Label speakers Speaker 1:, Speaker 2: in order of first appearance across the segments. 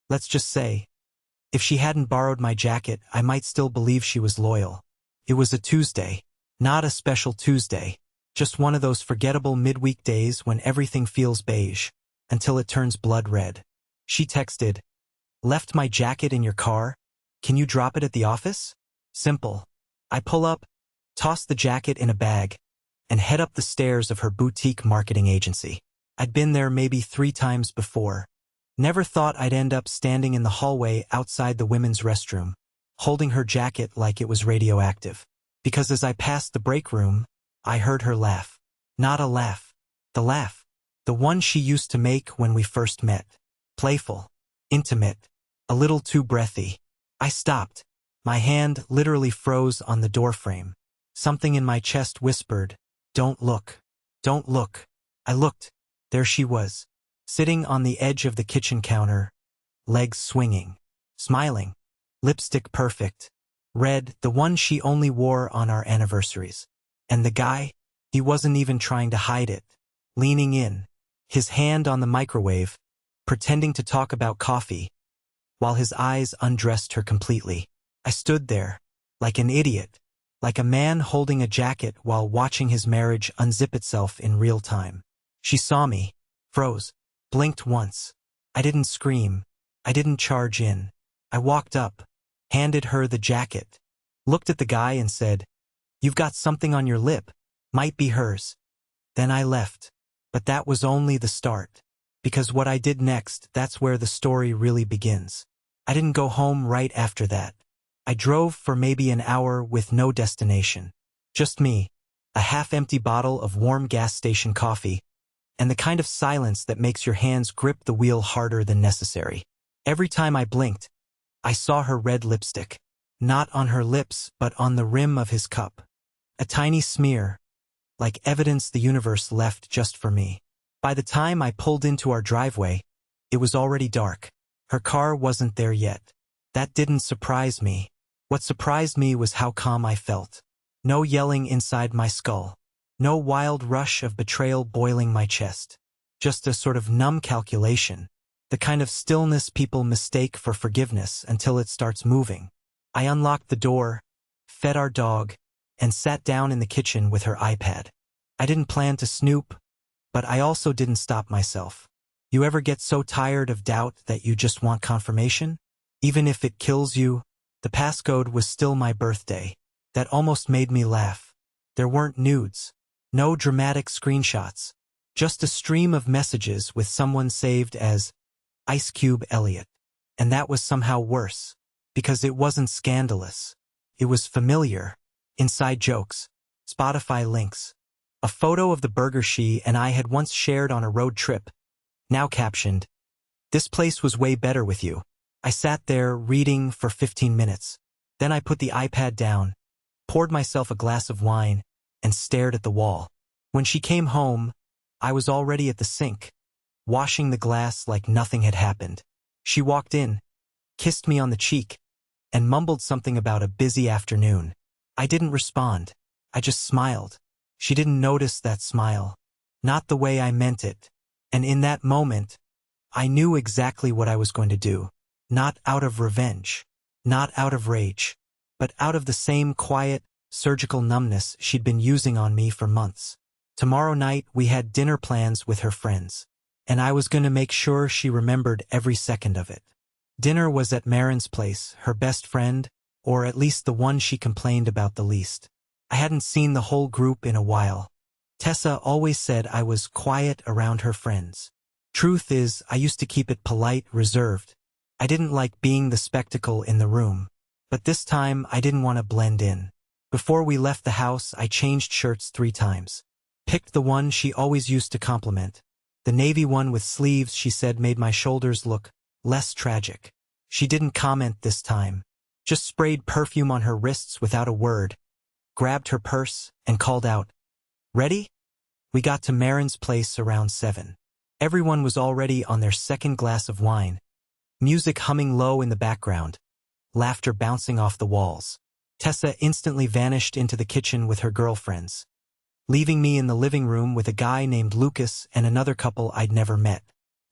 Speaker 1: Let's just say, if she hadn't borrowed my jacket, I might still believe she was loyal. It was a Tuesday. Not a special Tuesday. Just one of those forgettable midweek days when everything feels beige, until it turns blood red. She texted, "Left my jacket in your car? Can you drop it at the office?" Simple. I pull up, toss the jacket in a bag, and head up the stairs of her boutique marketing agency. I'd been there maybe 3 times before. Never thought I'd end up standing in the hallway outside the women's restroom, holding her jacket like it was radioactive. Because as I passed the break room, I heard her laugh. Not a laugh. The laugh. The one she used to make when we first met. Playful. Intimate. A little too breathy. I stopped. My hand literally froze on the doorframe. Something in my chest whispered, "Don't look. Don't look." I looked. There she was, sitting on the edge of the kitchen counter, legs swinging, smiling, lipstick perfect, red, the one she only wore on our anniversaries. And the guy, he wasn't even trying to hide it, leaning in, his hand on the microwave, pretending to talk about coffee, while his eyes undressed her completely. I stood there, like an idiot, like a man holding a jacket while watching his marriage unzip itself in real time. She saw me, froze, blinked once. I didn't scream. I didn't charge in. I walked up, handed her the jacket, looked at the guy and said, "You've got something on your lip. Might be hers." Then I left. But that was only the start. Because what I did next, that's where the story really begins. I didn't go home right after that. I drove for maybe an hour with no destination. Just me, a half-empty bottle of warm gas station coffee, and the kind of silence that makes your hands grip the wheel harder than necessary. Every time I blinked, I saw her red lipstick. Not on her lips, but on the rim of his cup. A tiny smear, like evidence the universe left just for me. By the time I pulled into our driveway, it was already dark. Her car wasn't there yet. That didn't surprise me. What surprised me was how calm I felt. No yelling inside my skull. No wild rush of betrayal boiling my chest. Just a sort of numb calculation. The kind of stillness people mistake for forgiveness until it starts moving. I unlocked the door, fed our dog, and sat down in the kitchen with her iPad. I didn't plan to snoop, but I also didn't stop myself. You ever get so tired of doubt that you just want confirmation? Even if it kills you? The passcode was still my birthday. That almost made me laugh. There weren't nudes. No dramatic screenshots. Just a stream of messages with someone saved as Ice Cube Elliot. And that was somehow worse. Because it wasn't scandalous. It was familiar. Inside jokes. Spotify links. A photo of the burger she and I had once shared on a road trip. Now captioned, "This place was way better with you." I sat there reading for 15 minutes. Then I put the iPad down, poured myself a glass of wine, and stared at the wall. When she came home, I was already at the sink, washing the glass like nothing had happened. She walked in, kissed me on the cheek, and mumbled something about a busy afternoon. I didn't respond. I just smiled. She didn't notice that smile. Not the way I meant it. And in that moment, I knew exactly what I was going to do. Not out of revenge. Not out of rage. But out of the same quiet, surgical numbness she'd been using on me for months. Tomorrow night we had dinner plans with her friends. And I was going to make sure she remembered every second of it. Dinner was at Marin's place, her best friend, or at least the one she complained about the least. I hadn't seen the whole group in a while. Tessa always said I was quiet around her friends. Truth is, I used to keep it polite, reserved. I didn't like being the spectacle in the room. But this time, I didn't want to blend in. Before we left the house, I changed shirts 3 times. Picked the one she always used to compliment. The navy one with sleeves she said made my shoulders look less tragic. She didn't comment this time. Just sprayed perfume on her wrists without a word. Grabbed her purse and called out, "Ready?" We got to Marin's place around 7. Everyone was already on their second glass of wine. Music humming low in the background. Laughter bouncing off the walls. Tessa instantly vanished into the kitchen with her girlfriends, leaving me in the living room with a guy named Lucas and another couple I'd never met.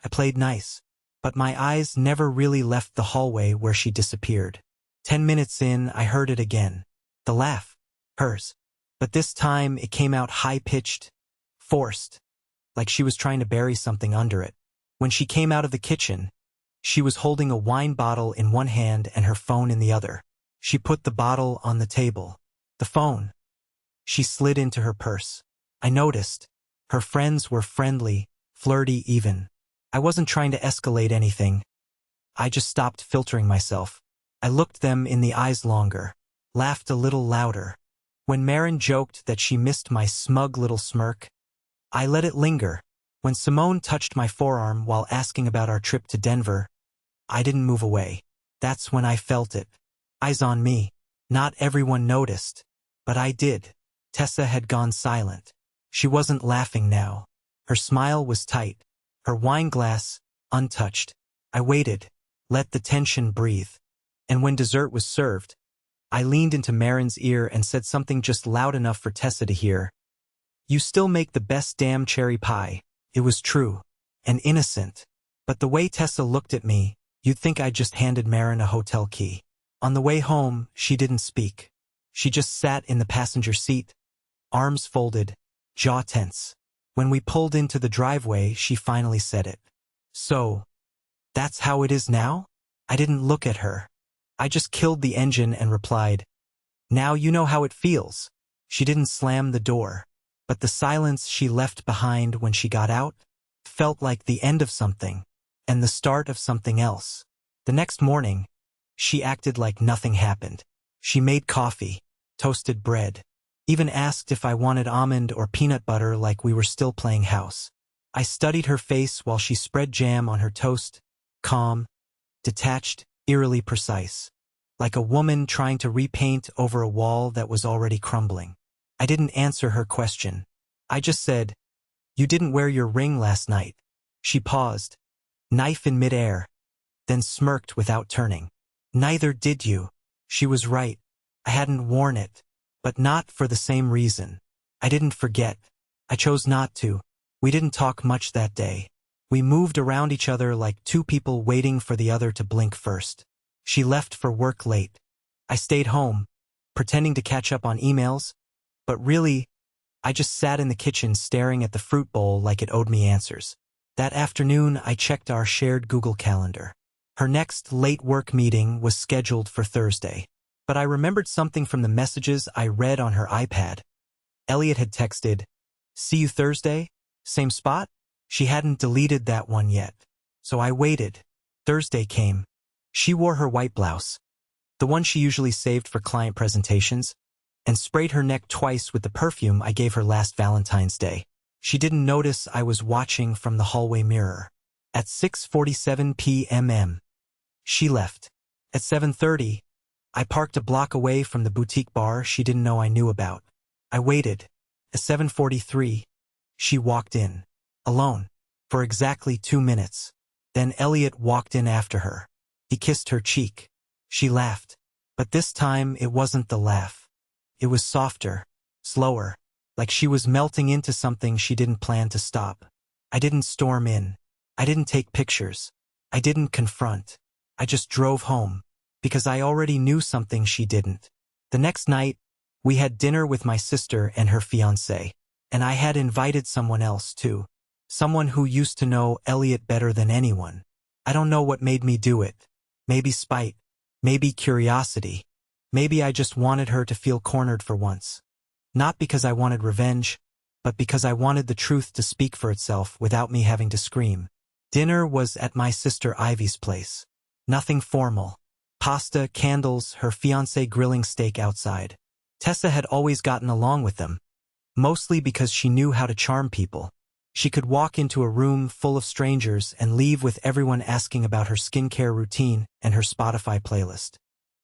Speaker 1: I played nice, but my eyes never really left the hallway where she disappeared. 10 minutes in, I heard it again. The laugh. Hers. But this time it came out high-pitched, forced, like she was trying to bury something under it. When she came out of the kitchen, she was holding a wine bottle in one hand and her phone in the other. She put the bottle on the table. The phone. She slid into her purse. I noticed. Her friends were friendly, flirty even. I wasn't trying to escalate anything. I just stopped filtering myself. I looked them in the eyes longer, laughed a little louder. When Marin joked that she missed my smug little smirk, I let it linger. When Simone touched my forearm while asking about our trip to Denver, I didn't move away. That's when I felt it. Eyes on me. Not everyone noticed, but I did. Tessa had gone silent. She wasn't laughing now. Her smile was tight, her wine glass untouched. I waited, let the tension breathe. And when dessert was served, I leaned into Marin's ear and said something just loud enough for Tessa to hear. "You still make the best damn cherry pie." It was true, and innocent. But the way Tessa looked at me, you'd think I'd just handed Marin a hotel key. On the way home, she didn't speak. She just sat in the passenger seat, arms folded, jaw tense. When we pulled into the driveway, she finally said it. "So, that's how it is now?" I didn't look at her. I just killed the engine and replied, "Now you know how it feels." She didn't slam the door, but the silence she left behind when she got out felt like the end of something, and the start of something else. The next morning, she acted like nothing happened. She made coffee, toasted bread, even asked if I wanted almond or peanut butter like we were still playing house. I studied her face while she spread jam on her toast, calm, detached, eerily precise, like a woman trying to repaint over a wall that was already crumbling. I didn't answer her question. I just said, "You didn't wear your ring last night." She paused, knife in midair, then smirked without turning. "Neither did you." She was right. I hadn't worn it, but not for the same reason. I didn't forget. I chose not to. We didn't talk much that day. We moved around each other like two people waiting for the other to blink first. She left for work late. I stayed home, pretending to catch up on emails, but really, I just sat in the kitchen staring at the fruit bowl like it owed me answers. That afternoon, I checked our shared Google Calendar. Her next late work meeting was scheduled for Thursday. But I remembered something from the messages I read on her iPad. Elliot had texted, "See you Thursday? Same spot?" She hadn't deleted that one yet. So I waited. Thursday came. She wore her white blouse, the one she usually saved for client presentations, and sprayed her neck twice with the perfume I gave her last Valentine's Day. She didn't notice I was watching from the hallway mirror. At 6:47 p.m. She left. At 7:30, I parked a block away from the boutique bar she didn't know I knew about. I waited. At 7:43, she walked in, alone, for exactly 2 minutes. Then Elliot walked in after her. He kissed her cheek. She laughed. But this time it wasn't the laugh. It was softer, slower, like she was melting into something she didn't plan to stop. I didn't storm in. I didn't take pictures. I didn't confront. I just drove home, because I already knew something she didn't. The next night, we had dinner with my sister and her fiancé, and I had invited someone else too. Someone who used to know Elliot better than anyone. I don't know what made me do it. Maybe spite. Maybe curiosity. Maybe I just wanted her to feel cornered for once. Not because I wanted revenge, but because I wanted the truth to speak for itself without me having to scream. Dinner was at my sister Ivy's place. Nothing formal. Pasta, candles, her fiancé grilling steak outside. Tessa had always gotten along with them, mostly because she knew how to charm people. She could walk into a room full of strangers and leave with everyone asking about her skincare routine and her Spotify playlist.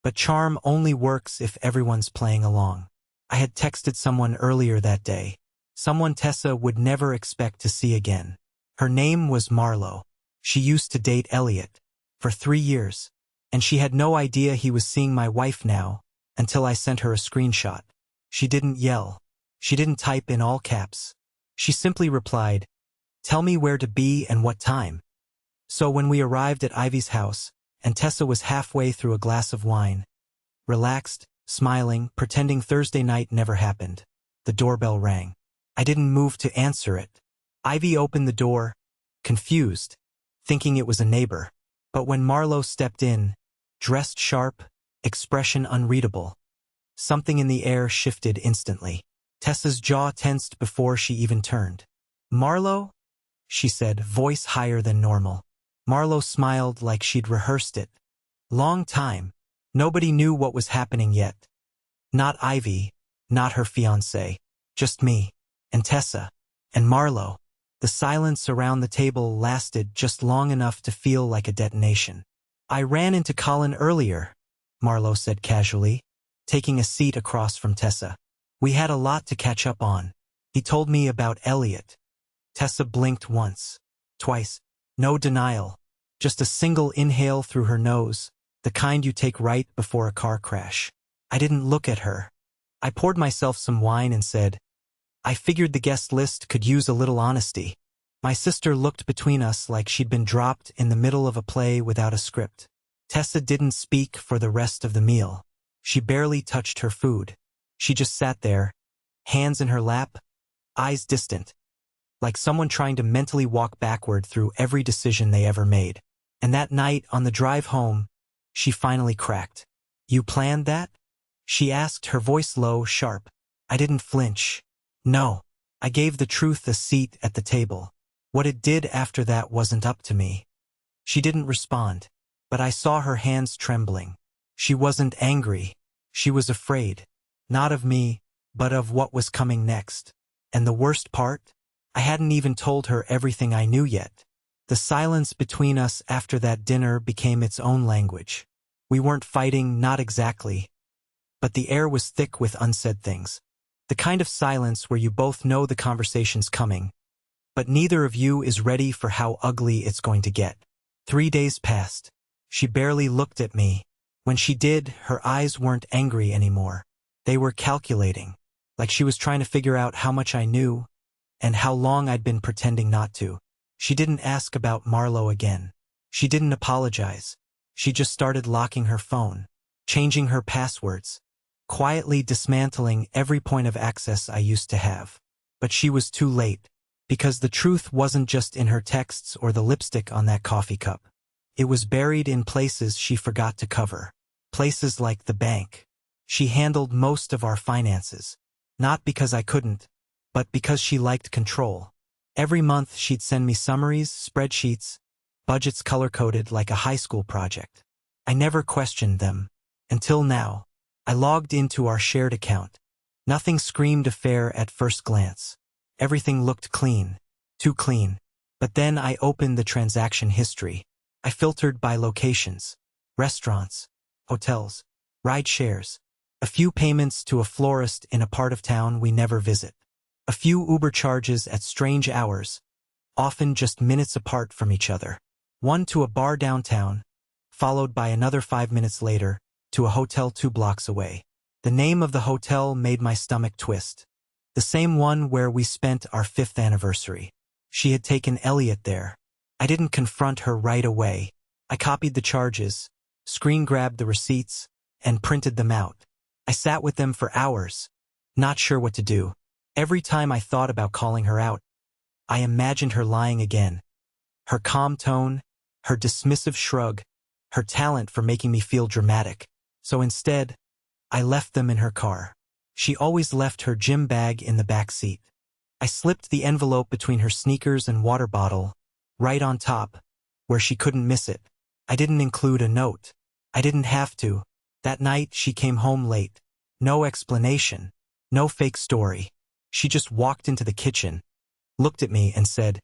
Speaker 1: But charm only works if everyone's playing along. I had texted someone earlier that day, someone Tessa would never expect to see again. Her name was Marlo. She used to date Elliot for 3 years, and she had no idea he was seeing my wife now until I sent her a screenshot. She didn't yell. She didn't type in all caps. She simply replied, "Tell me where to be and what time." So when we arrived at Ivy's house, and Tessa was halfway through a glass of wine, relaxed, smiling, pretending Thursday night never happened, the doorbell rang. I didn't move to answer it. Ivy opened the door, confused, thinking it was a neighbor. But when Marlowe stepped in, dressed sharp, expression unreadable, something in the air shifted instantly. Tessa's jaw tensed before she even turned. "Marlowe?" she said, voice higher than normal. Marlowe smiled like she'd rehearsed it. Long time. Nobody knew what was happening yet. Not Ivy, not her fiancé, just me, and Tessa, and Marlowe. The silence around the table lasted just long enough to feel like a detonation. "I ran into Colin earlier," Marlowe said casually, taking a seat across from Tessa. "We had a lot to catch up on. He told me about Elliot." Tessa blinked once, twice. No denial. Just a single inhale through her nose, the kind you take right before a car crash. I didn't look at her. I poured myself some wine and said, "I figured the guest list could use a little honesty." My sister looked between us like she'd been dropped in the middle of a play without a script. Tessa didn't speak for the rest of the meal. She barely touched her food. She just sat there, hands in her lap, eyes distant, like someone trying to mentally walk backward through every decision they ever made. And that night, on the drive home, she finally cracked. "You planned that?" she asked, her voice low, sharp. I didn't flinch. No. I gave the truth a seat at the table. What it did after that wasn't up to me. She didn't respond, but I saw her hands trembling. She wasn't angry. She was afraid. Not of me, but of what was coming next. And the worst part? I hadn't even told her everything I knew yet. The silence between us after that dinner became its own language. We weren't fighting, not exactly. But the air was thick with unsaid things. The kind of silence where you both know the conversation's coming, but neither of you is ready for how ugly it's going to get. 3 days passed. She barely looked at me. When she did, her eyes weren't angry anymore. They were calculating, like she was trying to figure out how much I knew and how long I'd been pretending not to. She didn't ask about Marlowe again. She didn't apologize. She just started locking her phone, changing her passwords, quietly dismantling every point of access I used to have. But she was too late, because the truth wasn't just in her texts or the lipstick on that coffee cup. It was buried in places she forgot to cover. Places like the bank. She handled most of our finances. Not because I couldn't, but because she liked control. Every month she'd send me summaries, spreadsheets, budgets color-coded like a high school project. I never questioned them. Until now. I logged into our shared account. Nothing screamed affair at first glance. Everything looked clean. Too clean. But then I opened the transaction history. I filtered by locations. Restaurants. Hotels. Ride shares. A few payments to a florist in a part of town we never visit. A few Uber charges at strange hours, often just minutes apart from each other. One to a bar downtown, followed by another 5 minutes later, to a hotel 2 blocks away. The name of the hotel made my stomach twist. The same one where we spent our 5th anniversary. She had taken Elliot there. I didn't confront her right away. I copied the charges, screen-grabbed the receipts, and printed them out. I sat with them for hours, not sure what to do. Every time I thought about calling her out, I imagined her lying again. Her calm tone, her dismissive shrug, her talent for making me feel dramatic. So instead, I left them in her car. She always left her gym bag in the back seat. I slipped the envelope between her sneakers and water bottle, right on top, where she couldn't miss it. I didn't include a note. I didn't have to. That night, she came home late. No explanation. No fake story. She just walked into the kitchen, looked at me and said,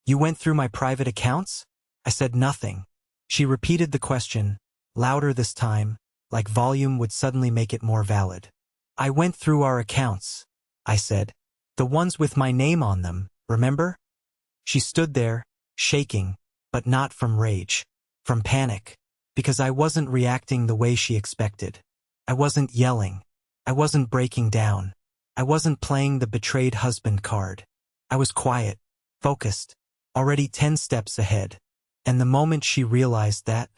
Speaker 1: "You went through my private accounts?" I said nothing. She repeated the question, louder this time, like volume would suddenly make it more valid. "I went through our accounts," I said. "The ones with my name on them, remember?" She stood there, shaking, but not from rage, from panic, because I wasn't reacting the way she expected. I wasn't yelling. I wasn't breaking down. I wasn't playing the betrayed husband card. I was quiet, focused, already 10 steps ahead. And the moment she realized that,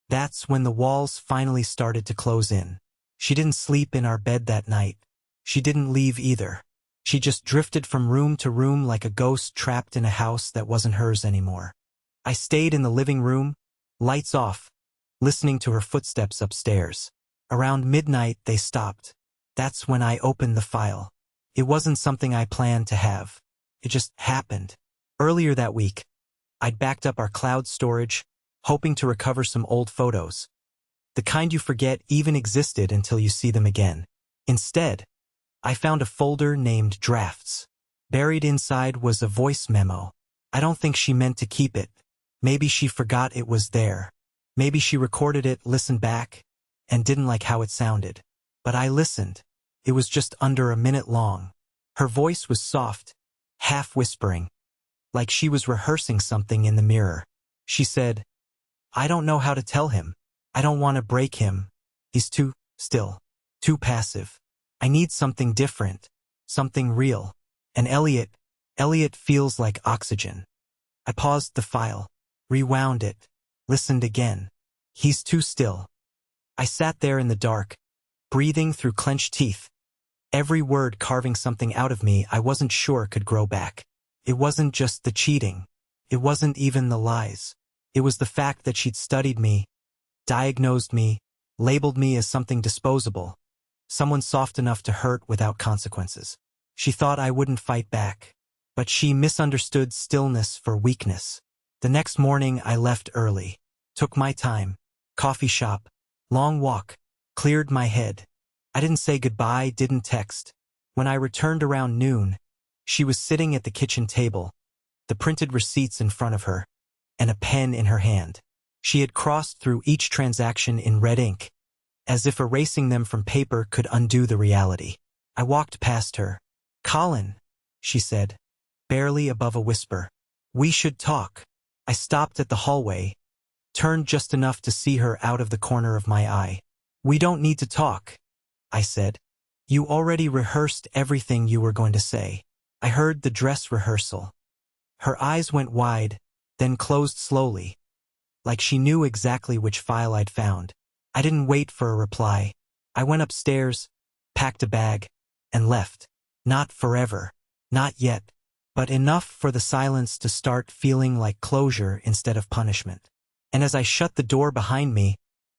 Speaker 1: that's when the walls finally started to close in. She didn't sleep in our bed that night. She didn't leave either. She just drifted from room to room like a ghost trapped in a house that wasn't hers anymore. I stayed in the living room, lights off, listening to her footsteps upstairs. Around midnight, they stopped. That's when I opened the file. It wasn't something I planned to have. It just happened. Earlier that week, I'd backed up our cloud storage, hoping to recover some old photos. The kind you forget even existed until you see them again. Instead, I found a folder named Drafts. Buried inside was a voice memo. I don't think she meant to keep it. Maybe she forgot it was there. Maybe she recorded it, listened back, and didn't like how it sounded. But I listened. It was just under a minute long. Her voice was soft, half whispering, like she was rehearsing something in the mirror. She said, "I don't know how to tell him. I don't want to break him. He's too still, too passive. I need something different, something real. And Elliot feels like oxygen." I paused the file, rewound it, listened again. He's too still. I sat there in the dark, breathing through clenched teeth. Every word carving something out of me I wasn't sure could grow back. It wasn't just the cheating. It wasn't even the lies. It was the fact that she'd studied me, diagnosed me, labeled me as something disposable. Someone soft enough to hurt without consequences. She thought I wouldn't fight back. But she misunderstood stillness for weakness. The next morning I left early. Took my time. Coffee shop. Long walk. Cleared my head. I didn't say goodbye, didn't text. When I returned around noon, she was sitting at the kitchen table, the printed receipts in front of her, and a pen in her hand. She had crossed through each transaction in red ink, as if erasing them from paper could undo the reality. I walked past her. "Colin," she said, barely above a whisper. "We should talk." I stopped at the hallway, turned just enough to see her out of the corner of my eye. "We don't need to talk," I said. "You already rehearsed everything you were going to say." I heard the dress rehearsal. Her eyes went wide, then closed slowly, like she knew exactly which file I'd found. I didn't wait for a reply. I went upstairs, packed a bag, and left. Not forever. Not yet. But enough for the silence to start feeling like closure instead of punishment. And as I shut the door behind me,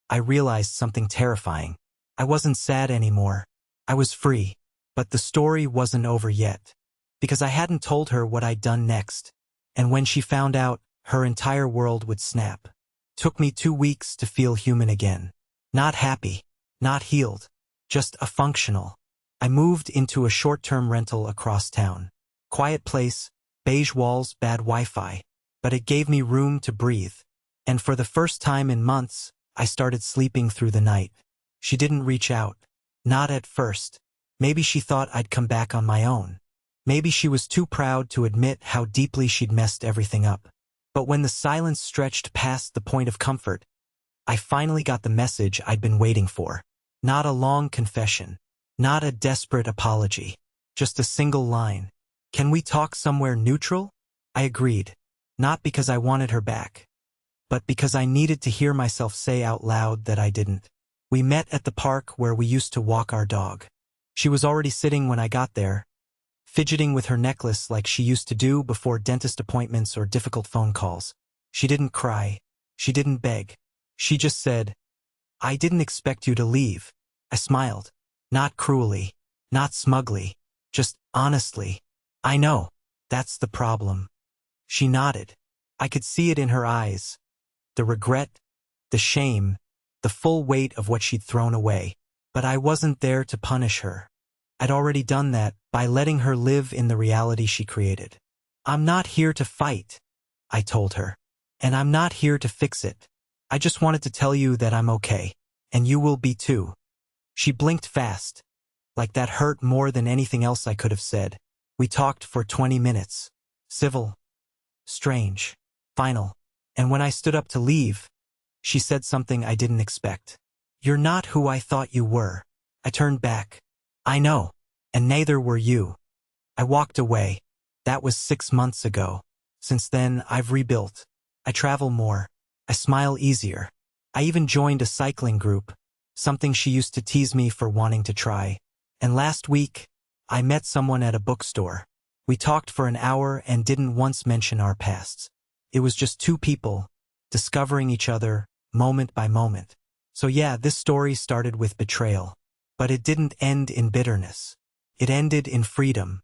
Speaker 1: I realized something terrifying. I wasn't sad anymore. I was free. But the story wasn't over yet. Because I hadn't told her what I'd done next. And when she found out, her entire world would snap. Took me 2 weeks to feel human again. Not happy. Not healed. Just a functional. I moved into a short-term rental across town. Quiet place, beige walls, bad Wi-Fi. But it gave me room to breathe. And for the first time in months, I started sleeping through the night. She didn't reach out. Not at first. Maybe she thought I'd come back on my own. Maybe she was too proud to admit how deeply she'd messed everything up. But when the silence stretched past the point of comfort, I finally got the message I'd been waiting for. Not a long confession. Not a desperate apology. Just a single line. "Can we talk somewhere neutral?" I agreed. Not because I wanted her back, but because I needed to hear myself say out loud that I didn't. We met at the park where we used to walk our dog. She was already sitting when I got there, fidgeting with her necklace like she used to do before dentist appointments or difficult phone calls. She didn't cry. She didn't beg. She just said, "I didn't expect you to leave." I smiled. Not cruelly. Not smugly. Just honestly. "I know. That's the problem." She nodded. I could see it in her eyes. The regret, the shame, the full weight of what she'd thrown away. But I wasn't there to punish her. I'd already done that by letting her live in the reality she created. "I'm not here to fight," I told her. "And I'm not here to fix it. I just wanted to tell you that I'm okay. And you will be too." She blinked fast, like that hurt more than anything else I could have said. We talked for 20 minutes. Civil. Strange. Final. And when I stood up to leave, she said something I didn't expect. "You're not who I thought you were." I turned back. "I know. And neither were you." I walked away. That was 6 months ago. Since then, I've rebuilt. I travel more. I smile easier. I even joined a cycling group, something she used to tease me for wanting to try. And last week, I met someone at a bookstore. We talked for an hour and didn't once mention our pasts. It was just two people, discovering each other, moment by moment. So yeah, this story started with betrayal. But it didn't end in bitterness. It ended in freedom.